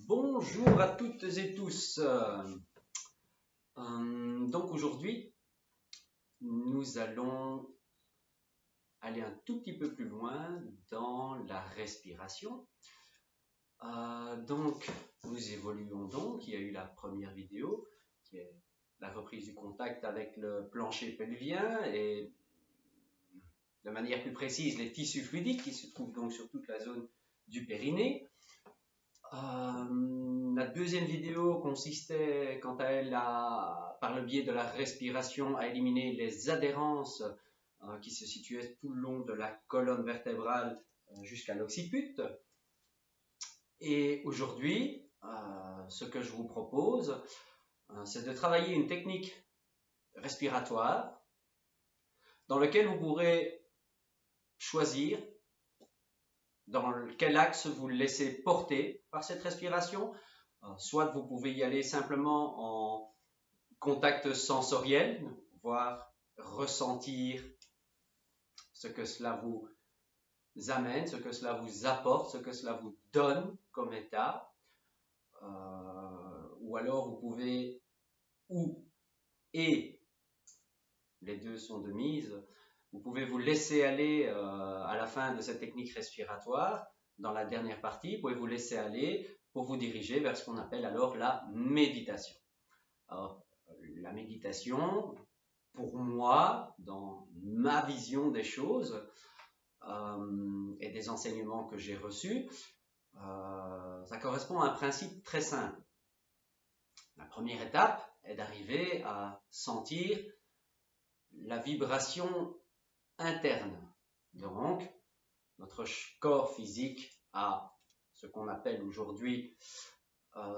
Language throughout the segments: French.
Bonjour à toutes et tous. Donc aujourd'hui, nous allons aller un tout petit peu plus loin dans la respiration. Donc nous évoluons donc. Il y a eu la première vidéo qui est la reprise du contact avec le plancher pelvien et de manière plus précise les tissus fluidiques qui se trouvent donc sur toute la zone du périnée. La deuxième vidéo consistait, quant à elle, par le biais de la respiration, à éliminer les adhérences qui se situaient tout le long de la colonne vertébrale jusqu'à l'occiput. Et aujourd'hui, ce que je vous propose, c'est de travailler une technique respiratoire dans laquelle vous pourrez choisir dans quel axe vous le laissez porter par cette respiration. Soit vous pouvez y aller simplement en contact sensoriel, voire ressentir ce que cela vous amène, ce que cela vous apporte, ce que cela vous donne comme état. Ou alors vous pouvez, les deux sont de mise, vous pouvez vous laisser aller à la fin de cette technique respiratoire, dans la dernière partie, vous pouvez vous laisser aller pour vous diriger vers ce qu'on appelle alors la méditation. Alors, la méditation, pour moi, dans ma vision des choses et des enseignements que j'ai reçus, ça correspond à un principe très simple. La première étape est d'arriver à sentir la vibration interne. Donc, notre corps physique a ce qu'on appelle aujourd'hui,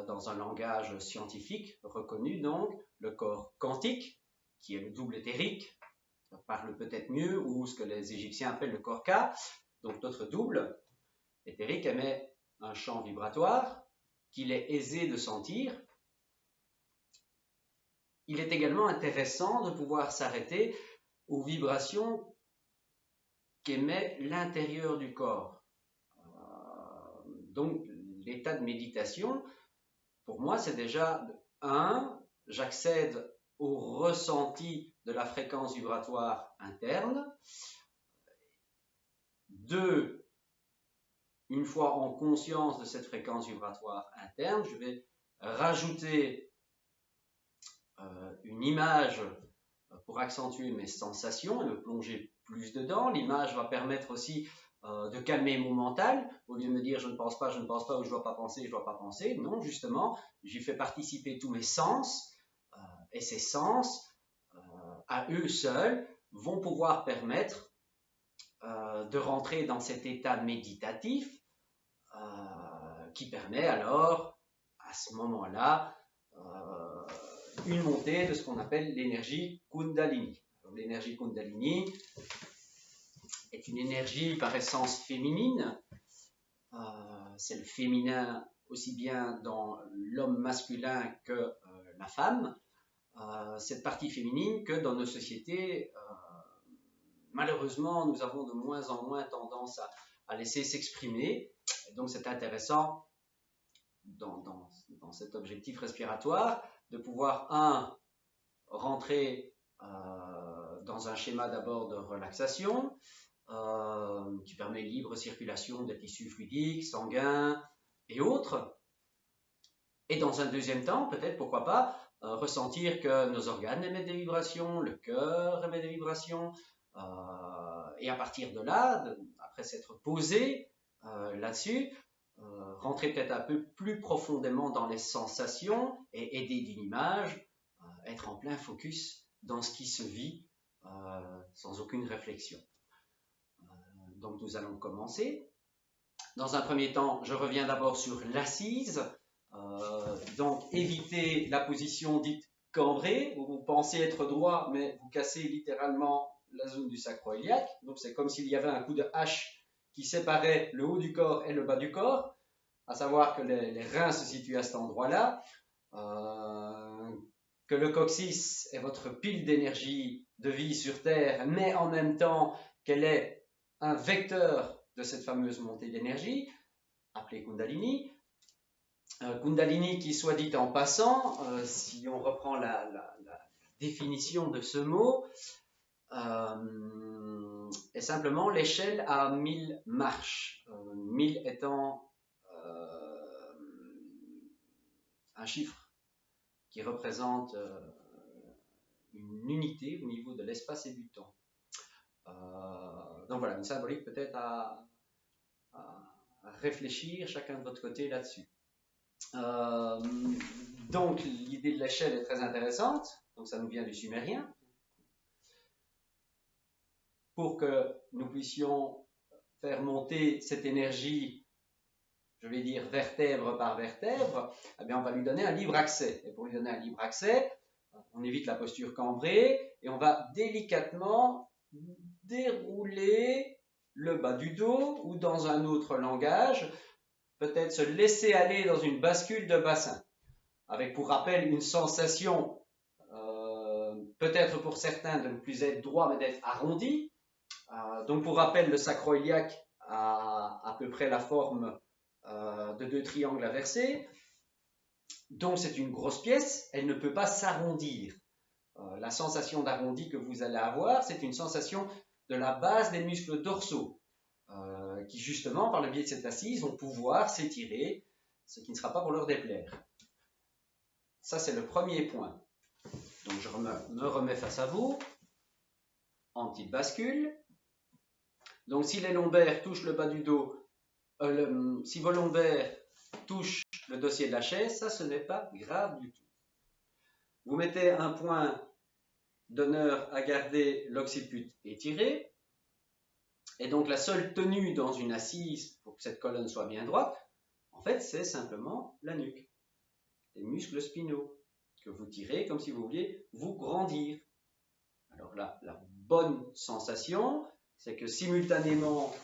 dans un langage scientifique reconnu, donc le corps quantique, qui est le double éthérique, ça parle peut-être mieux, ou ce que les Égyptiens appellent le corps K. Donc notre double éthérique émet un champ vibratoire qu'il est aisé de sentir. Il est également intéressant de pouvoir s'arrêter aux vibrations qu'émet l'intérieur du corps. Donc l'état de méditation, pour moi, c'est déjà j'accède au ressenti de la fréquence vibratoire interne. 2, une fois en conscience de cette fréquence vibratoire interne, je vais rajouter une image pour accentuer mes sensations et me plonger plus dedans. L'image va permettre aussi de calmer mon mental, au lieu de me dire je ne pense pas, ou je ne dois pas penser. Non, justement, j'y fais participer tous mes sens, et ces sens, à eux seuls, vont pouvoir permettre de rentrer dans cet état méditatif qui permet alors, à ce moment-là, une montée de ce qu'on appelle l'énergie Kundalini. L'énergie Kundalini est une énergie par essence féminine. C'est le féminin aussi bien dans l'homme masculin que la femme. Cette partie féminine que dans nos sociétés, malheureusement, nous avons de moins en moins tendance à laisser s'exprimer. Et donc c'est intéressant dans cet objectif respiratoire de pouvoir, rentrer dans un schéma d'abord de relaxation qui permet libre circulation des tissus fluidiques, sanguins et autres. Et dans un deuxième temps, peut-être, pourquoi pas, ressentir que nos organes émettent des vibrations, le cœur émet des vibrations, et à partir de là, après s'être posé là-dessus, rentrer peut-être un peu plus profondément dans les sensations et aider d'une image, être en plein focus dans ce qui se vit sans aucune réflexion. Donc nous allons commencer. Dans un premier temps, je reviens d'abord sur l'assise. Donc évitez la position dite cambrée, où vous pensez être droit, mais vous cassez littéralement la zone du sacro-iliaque. Donc c'est comme s'il y avait un coup de hache qui séparait le haut du corps et le bas du corps, à savoir que les reins se situent à cet endroit-là, que le coccyx est votre pile d'énergie de vie sur Terre, mais en même temps qu'elle est un vecteur de cette fameuse montée d'énergie, appelée Kundalini. Kundalini qui, soit dit en passant, si on reprend la définition de ce mot, est simplement l'échelle à 1000 marches. 1000 étant un chiffre qui représente une unité au niveau de l'espace et du temps. Donc voilà, une symbolique peut-être à réfléchir chacun de votre côté là-dessus. Donc l'idée de l'échelle est très intéressante, donc ça nous vient du sumérien. Pour que nous puissions faire monter cette énergie, je vais dire vertèbre par vertèbre, eh bien on va lui donner un libre accès. Et pour lui donner un libre accès, on évite la posture cambrée et on va délicatement dérouler le bas du dos, ou dans un autre langage, peut-être se laisser aller dans une bascule de bassin, avec pour rappel une sensation, peut-être pour certains de ne plus être droit mais d'être arrondi. Donc pour rappel, le sacro-iliaque a à peu près la forme de 2 triangles inversés. Donc c'est une grosse pièce, elle ne peut pas s'arrondir. La sensation d'arrondi que vous allez avoir, c'est une sensation de la base des muscles dorsaux, qui justement, par le biais de cette assise, vont pouvoir s'étirer, ce qui ne sera pas pour leur déplaire. Ça, c'est le premier point. Donc je me remets face à vous, en petite bascule. Donc si les lombaires touchent le bas du dos, si vos lombaires touchent le dossier de la chaise, ça, ce n'est pas grave du tout. Vous mettez un point d'honneur à garder l'occiput étiré. Et donc la seule tenue dans une assise pour que cette colonne soit bien droite, en fait, c'est simplement la nuque, les muscles spinaux que vous tirez comme si vous vouliez vous grandir. Alors là, la bonne sensation, c'est que simultanément,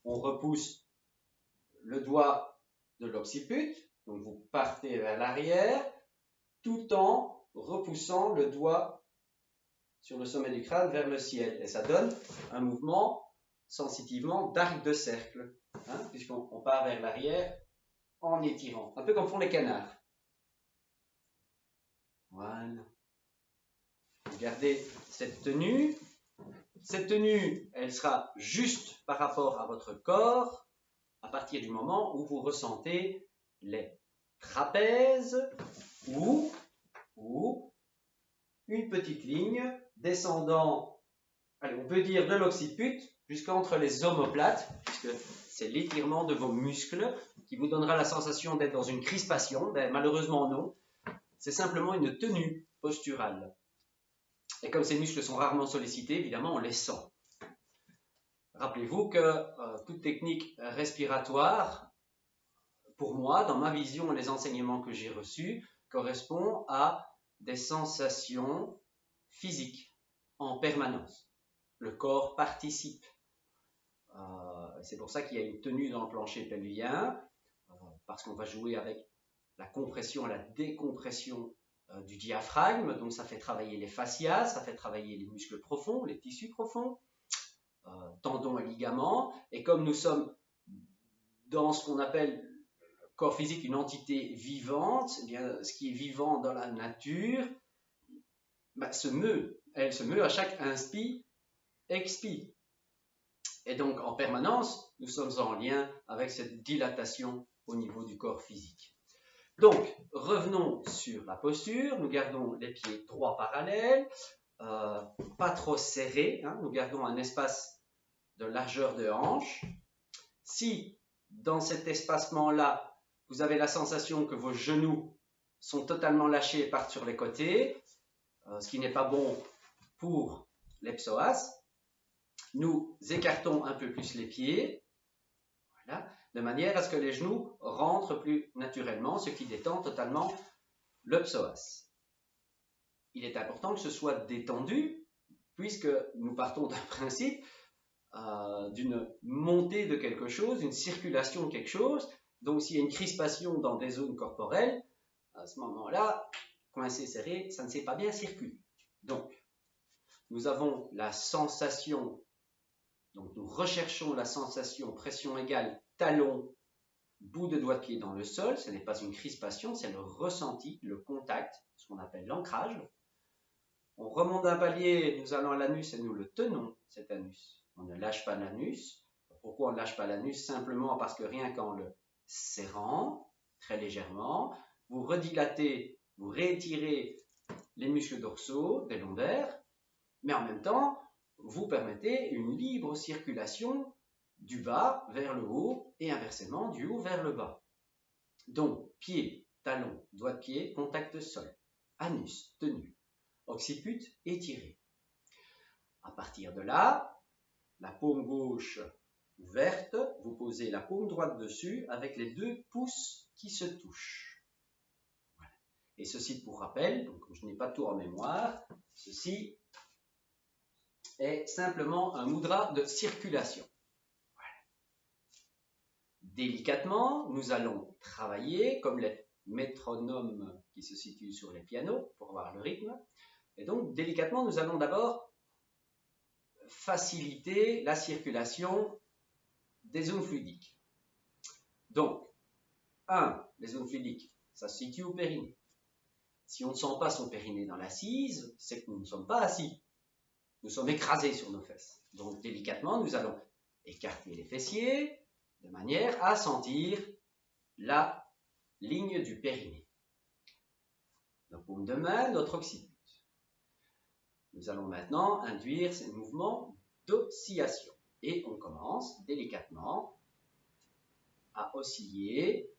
on repousse le doigt de l'occiput, donc vous partez vers l'arrière, tout en repoussant le doigt sur le sommet du crâne vers le ciel. Et ça donne un mouvement sensitivement d'arc de cercle, puisqu'on part vers l'arrière en étirant, un peu comme font les canards. Voilà. Regardez cette tenue. Cette tenue, elle sera juste par rapport à votre corps à partir du moment où vous ressentez les trapèzes ou une petite ligne descendant, allez, on peut dire de l'occiput jusqu'entre les omoplates, puisque c'est l'étirement de vos muscles qui vous donnera la sensation d'être dans une crispation. Ben, malheureusement non, c'est simplement une tenue posturale. Et comme ces muscles sont rarement sollicités, évidemment, on les sent. Rappelez-vous que toute technique respiratoire, pour moi, dans ma vision et les enseignements que j'ai reçus, correspond à des sensations physiques en permanence. Le corps participe. C'est pour ça qu'il y a une tenue dans le plancher pelvien, parce qu'on va jouer avec la compression et la décompression du diaphragme, donc ça fait travailler les fascias, ça fait travailler les muscles profonds, les tissus profonds, tendons et ligaments, et comme nous sommes dans ce qu'on appelle corps physique une entité vivante, eh bien, ce qui est vivant dans la nature se meut, elle se meut à chaque inspi, expi. Et donc en permanence, nous sommes en lien avec cette dilatation au niveau du corps physique. Donc, revenons sur la posture, nous gardons les pieds droits parallèles, pas trop serrés, nous gardons un espace de largeur de hanche. Si dans cet espacement-là, vous avez la sensation que vos genoux sont totalement lâchés et partent sur les côtés, ce qui n'est pas bon pour les psoas, nous écartons un peu plus les pieds, voilà, de manière à ce que les genoux rentrent plus naturellement, ce qui détend totalement le psoas. Il est important que ce soit détendu, puisque nous partons d'un principe d'une montée de quelque chose, une circulation de quelque chose. Donc s'il y a une crispation dans des zones corporelles, à ce moment-là, coincé, serré, ça ne sait pas bien circuler. Donc, nous avons la sensation, donc nous recherchons la sensation pression égale talon bout de doigt de pied dans le sol, ce n'est pas une crispation, c'est le ressenti, le contact, ce qu'on appelle l'ancrage. On remonte d'un palier, nous allons à l'anus et nous le tenons, cet anus. On ne lâche pas l'anus. Pourquoi on ne lâche pas l'anus? Simplement parce que rien qu'en le serrant, très légèrement, vous redilatez, vous réétirez les muscles dorsaux des lombaires, mais en même temps, vous permettez une libre circulation du bas vers le haut et inversement du haut vers le bas. Donc, pied, talon, doigt de pied, contact sol, anus tenu, occiput étiré. À partir de là, la paume gauche ouverte, vous posez la paume droite dessus avec les 2 pouces qui se touchent. Voilà. Et ceci pour rappel, donc je n'ai pas tout en mémoire, ceci est simplement un mudra de circulation. Voilà. Délicatement, nous allons travailler comme les métronomes qui se situent sur les pianos pour voir le rythme. Et donc, délicatement, nous allons d'abord faciliter la circulation des zones fluidiques. Donc, 1, les zones fluidiques, ça se situe au périnée. Si on ne sent pas son périnée dans l'assise, c'est que nous ne sommes pas assis. Nous sommes écrasés sur nos fesses. Donc, délicatement, nous allons écarter les fessiers de manière à sentir la ligne du périnée. Nos paumes de main, notre occiput. Nous allons maintenant induire ces mouvements d'oscillation. Et on commence délicatement à osciller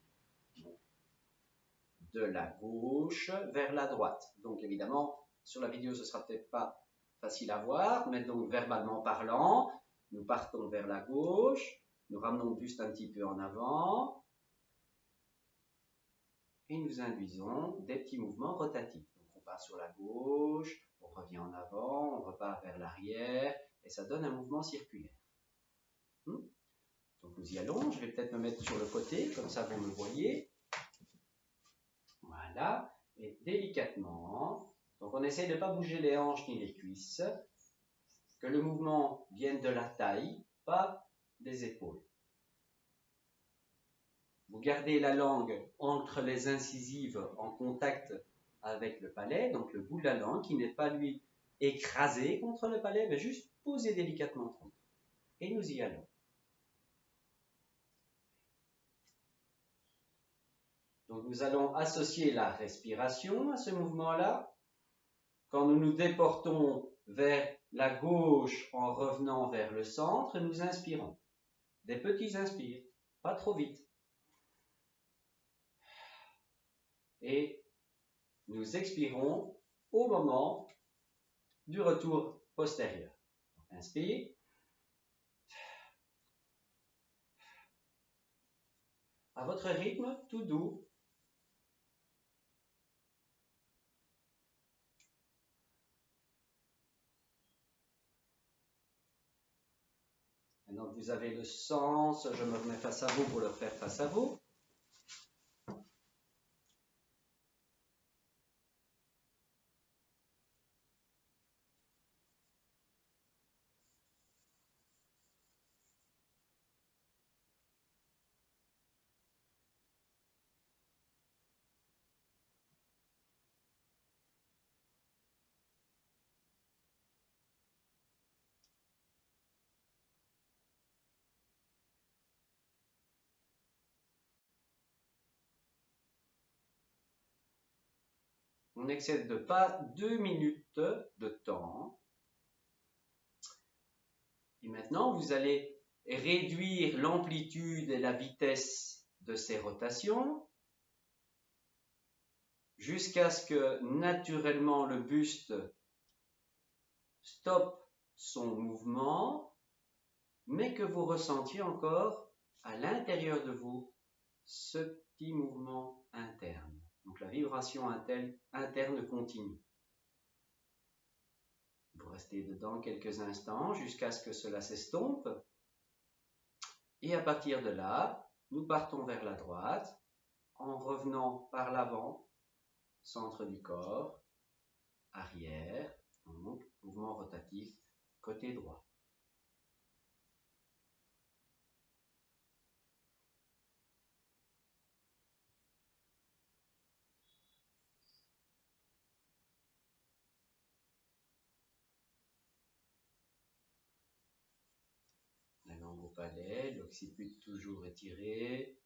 de la gauche vers la droite. Donc évidemment, sur la vidéo, ce sera peut-être pas facile à voir, mais donc verbalement parlant, nous partons vers la gauche, nous ramenons le buste un petit peu en avant, et nous induisons des petits mouvements rotatifs. Donc on part sur la gauche, on revient en avant, on repart vers l'arrière, et ça donne un mouvement circulaire. Donc nous y allons, je vais peut-être me mettre sur le côté, comme ça vous me voyez. Voilà, et délicatement, donc on essaie de ne pas bouger les hanches ni les cuisses, que le mouvement vienne de la taille, pas des épaules. Vous gardez la langue entre les incisives en contact avec le palais, donc le bout de la langue qui n'est pas lui écrasé contre le palais, mais juste posé délicatement contre. Et nous y allons. Donc nous allons associer la respiration à ce mouvement-là. Quand nous nous déportons vers la gauche en revenant vers le centre, nous inspirons. Des petits inspires, pas trop vite. Et nous expirons au moment du retour postérieur. Inspire. À votre rythme, tout doux. Maintenant que vous avez le sens, je me remets face à vous pour le faire face à vous. On n'excède pas 2 minutes de temps. Et maintenant, vous allez réduire l'amplitude et la vitesse de ces rotations jusqu'à ce que naturellement le buste stoppe son mouvement, mais que vous ressentiez encore à l'intérieur de vous ce petit mouvement interne. Donc la vibration interne continue. Vous restez dedans quelques instants jusqu'à ce que cela s'estompe. Et à partir de là, nous partons vers la droite en revenant par l'avant, centre du corps, arrière, donc mouvement rotatif côté droit. palais, l'occiput toujours étiré.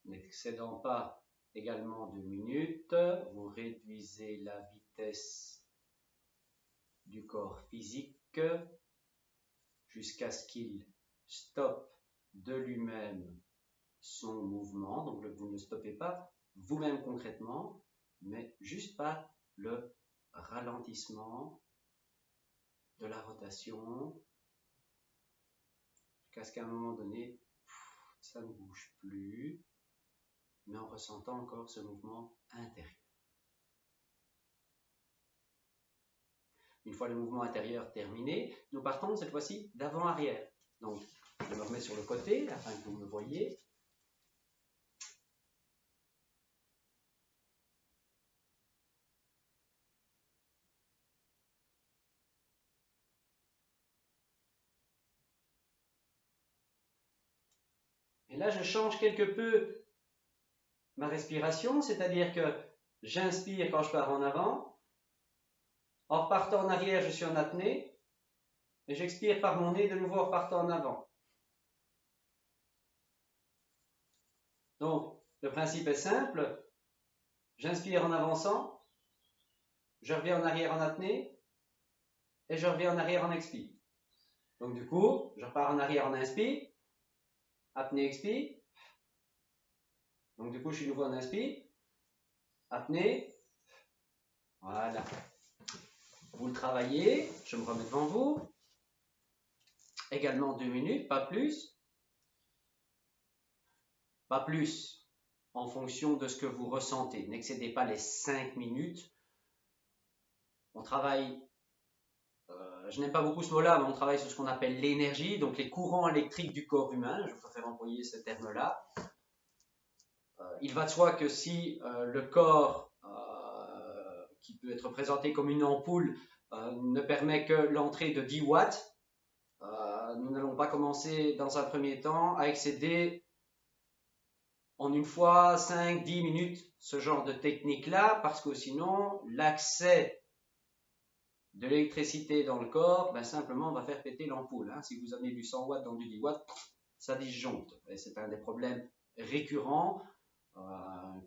N'excédant pas également 2 minutes, vous réduisez la vitesse du corps physique jusqu'à ce qu'il stoppe de lui-même son mouvement. Donc vous ne stoppez pas vous-même concrètement, mais juste par le ralentissement de la rotation jusqu'à ce qu'à un moment donné, ça ne bouge plus, mais en ressentant encore ce mouvement intérieur. Une fois le mouvement intérieur terminé, nous partons cette fois-ci d'avant-arrière. Donc, je me remets sur le côté afin que vous me voyez. Et là, je change quelque peu ma respiration, c'est-à-dire que j'inspire quand je pars en avant. En repartant en arrière, je suis en apnée. Et j'expire par mon nez de nouveau en repartant en avant. Donc, le principe est simple. J'inspire en avançant. Je reviens en arrière en apnée. Et je reviens en arrière en expire. Donc, du coup, je repars en arrière en inspire. Apnée, expire. Donc, du coup, je suis nouveau en inspire. Apnée. Voilà. Vous le travaillez. Je me remets devant vous. Également 2 minutes, pas plus. Pas plus en fonction de ce que vous ressentez. N'excédez pas les 5 minutes. On travaille, je n'aime pas beaucoup ce mot-là, mais on travaille sur ce qu'on appelle l'énergie, donc les courants électriques du corps humain. Je préfère employer ce terme-là. Il va de soi que si le corps, qui peut être présenté comme une ampoule, ne permet que l'entrée de 10 watts, nous n'allons pas commencer dans un premier temps à excéder en une fois 5-10 minutes ce genre de technique-là, parce que sinon l'accès de l'électricité dans le corps, ben simplement on va faire péter l'ampoule. Hein. Si vous amenez du 100 watts dans du 10 watts, ça disjoncte. Et c'est un des problèmes récurrents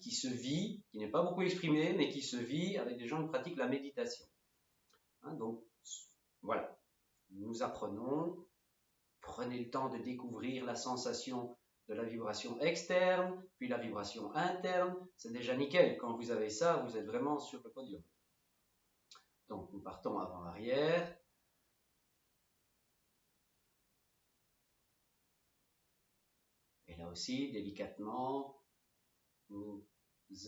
qui se vit, qui n'est pas beaucoup exprimé, mais qui se vit avec des gens qui pratiquent la méditation. Hein, donc voilà, nous apprenons, prenez le temps de découvrir la sensation de la vibration externe, puis la vibration interne, c'est déjà nickel. Quand vous avez ça, vous êtes vraiment sur le podium. Donc nous partons avant-arrière. Et là aussi, délicatement, nous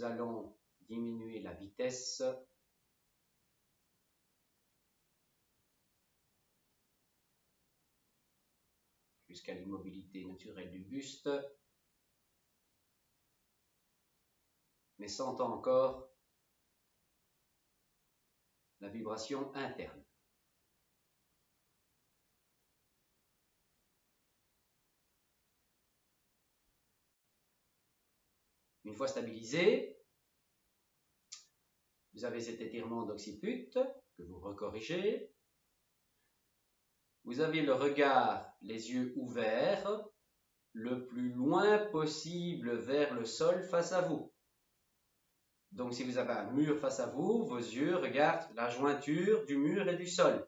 allons diminuer la vitesse jusqu'à l'immobilité naturelle du buste, mais sentant encore la vibration interne. Une fois stabilisé, vous avez cet étirement d'occiput que vous recorrigez. Vous avez le regard, les yeux ouverts, le plus loin possible vers le sol face à vous. Donc si vous avez un mur face à vous, vos yeux regardent la jointure du mur et du sol.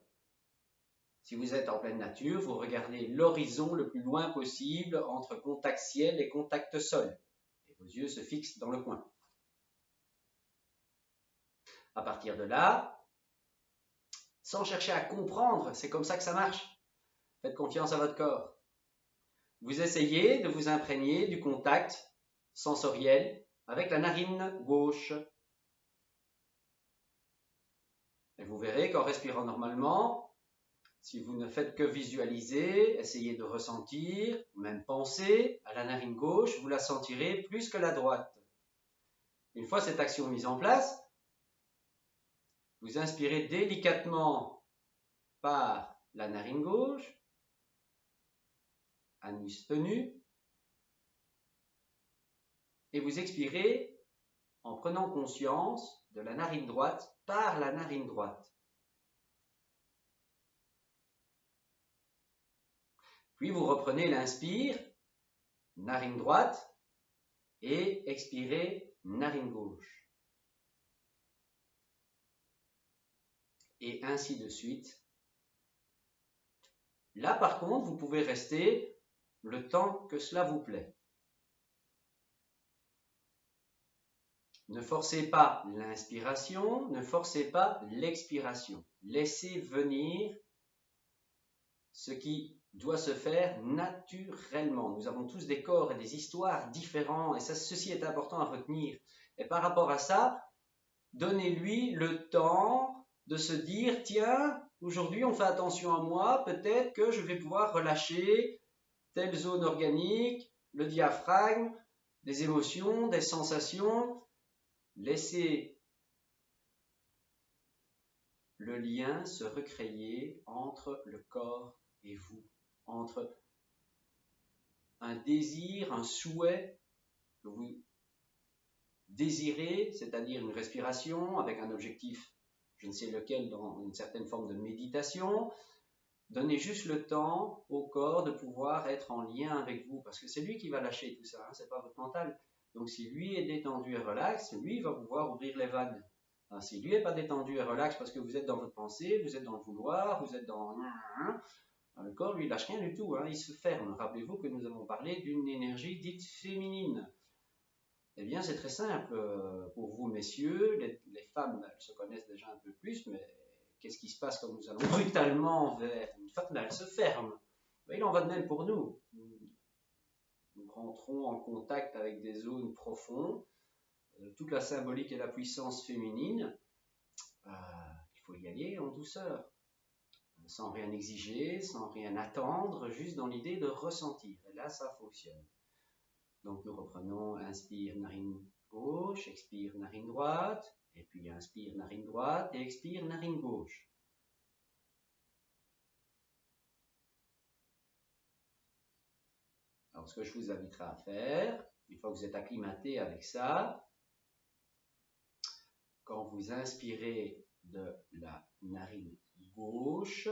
Si vous êtes en pleine nature, vous regardez l'horizon le plus loin possible entre contact ciel et contact sol. Et vos yeux se fixent dans le coin. À partir de là, sans chercher à comprendre, c'est comme ça que ça marche. Faites confiance à votre corps. Vous essayez de vous imprégner du contact sensoriel avec la narine gauche. Et vous verrez qu'en respirant normalement, si vous ne faites que visualiser, essayez de ressentir, ou même penser à la narine gauche, vous la sentirez plus que la droite. Une fois cette action mise en place, vous inspirez délicatement par la narine gauche, anus tenu, et vous expirez en prenant conscience de la narine droite par la narine droite. Puis vous reprenez l'inspire, narine droite, et expirez, narine gauche. Et ainsi de suite. Là, par contre, vous pouvez rester le temps que cela vous plaît. Ne forcez pas l'inspiration, ne forcez pas l'expiration. Laissez venir ce qui doit se faire naturellement. Nous avons tous des corps et des histoires différents et ceci est important à retenir. Et par rapport à ça, donnez-lui le temps de se dire, tiens, aujourd'hui on fait attention à moi, peut-être que je vais pouvoir relâcher telle zone organique, le diaphragme, des émotions, des sensations. Laissez le lien se recréer entre le corps et vous, entre un désir, un souhait que vous désirez, c'est-à-dire une respiration avec un objectif, je ne sais lequel, dans une certaine forme de méditation. Donnez juste le temps au corps de pouvoir être en lien avec vous, parce que c'est lui qui va lâcher tout ça, hein, c'est pas votre mental. Donc si lui est détendu et relax, lui va pouvoir ouvrir les vannes. Alors, si lui n'est pas détendu et relax parce que vous êtes dans votre pensée, vous êtes dans le vouloir, vous êtes dans... Le corps, lui, lâche rien du tout, hein, il se ferme. Rappelez-vous que nous avons parlé d'une énergie dite féminine. Eh bien, c'est très simple pour vous, messieurs. Les femmes, elles se connaissent déjà un peu plus, mais qu'est-ce qui se passe quand nous allons brutalement vers une femme? Elle se ferme. Il en va de même pour nous. Nous rentrons en contact avec des zones profondes. Toute la symbolique et la puissance féminine, il faut y aller en douceur, sans rien exiger, sans rien attendre, juste dans l'idée de ressentir. Et là, ça fonctionne. Donc nous reprenons, inspire, narine gauche, expire, narine droite, et puis inspire, narine droite, et expire, narine gauche. Alors ce que je vous inviterai à faire, une fois que vous êtes acclimaté avec ça, quand vous inspirez de la narine gauche,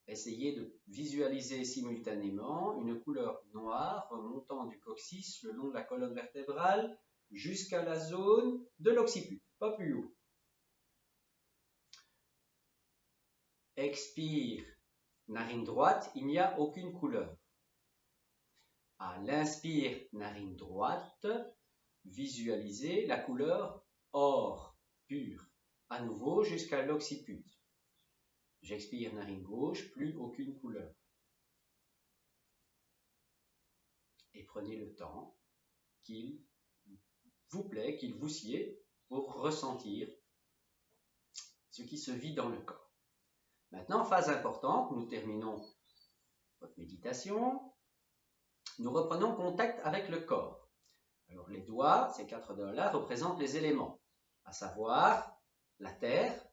essayez de visualiser simultanément une couleur noire remontant du coccyx le long de la colonne vertébrale jusqu'à la zone de l'occiput, pas plus haut. Expire, narine droite, il n'y a aucune couleur. À l'inspire, narine droite, visualisez la couleur or, pure, à nouveau jusqu'à l'occiput. J'expire, narine gauche, plus aucune couleur. Et prenez le temps qu'il vous plaît, qu'il vous sied pour ressentir ce qui se vit dans le corps. Maintenant, phase importante, nous terminons votre méditation. Nous reprenons contact avec le corps. Alors les doigts, ces 4 doigts-là, représentent les éléments, à savoir la terre,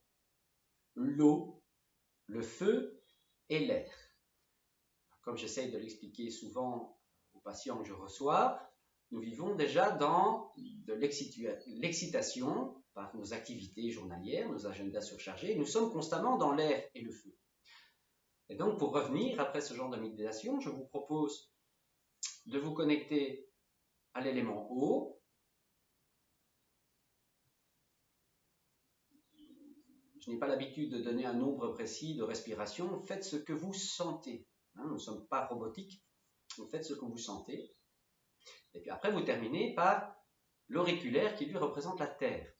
l'eau, le feu et l'air. Comme j'essaye de l'expliquer souvent aux patients que je reçois, nous vivons déjà dans de l'excitation par nos activités journalières, nos agendas surchargés. Nous sommes constamment dans l'air et le feu. Et donc, pour revenir après ce genre de méditation, je vous propose de vous connecter à l'élément eau. Je n'ai pas l'habitude de donner un nombre précis de respiration. Faites ce que vous sentez. Nous ne sommes pas robotiques. Vous faites ce que vous sentez. Et puis après, vous terminez par l'auriculaire qui lui représente la terre.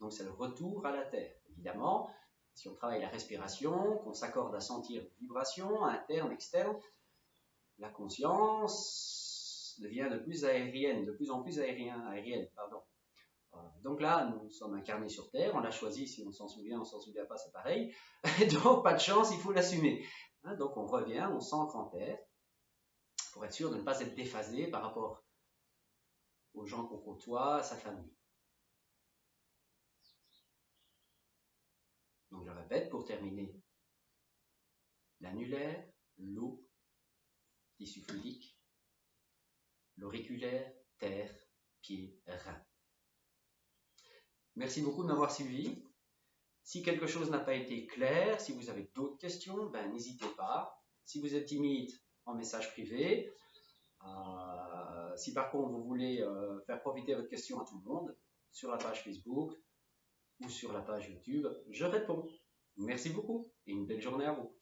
Donc c'est le retour à la terre. Évidemment, si on travaille la respiration, qu'on s'accorde à sentir les vibrations internes, externes, la conscience devient de plus aérienne, de plus en plus aérienne. Donc là, nous sommes incarnés sur Terre, on l'a choisi, si on s'en souvient, on s'en souvient pas, c'est pareil. Donc pas de chance, il faut l'assumer. Donc on revient, on s'ancre en Terre, pour être sûr de ne pas être déphasé par rapport aux gens qu'on côtoie, à sa famille. Donc je répète, pour terminer, l'annulaire, l'eau, tissu fluidique, l'auriculaire, terre, pied, rein. Merci beaucoup de m'avoir suivi. Si quelque chose n'a pas été clair, si vous avez d'autres questions, n'hésitez pas. Si vous êtes timide, en message privé. Si par contre vous voulez faire profiter votre question à tout le monde, sur la page Facebook ou sur la page YouTube, je réponds. Merci beaucoup et une belle journée à vous.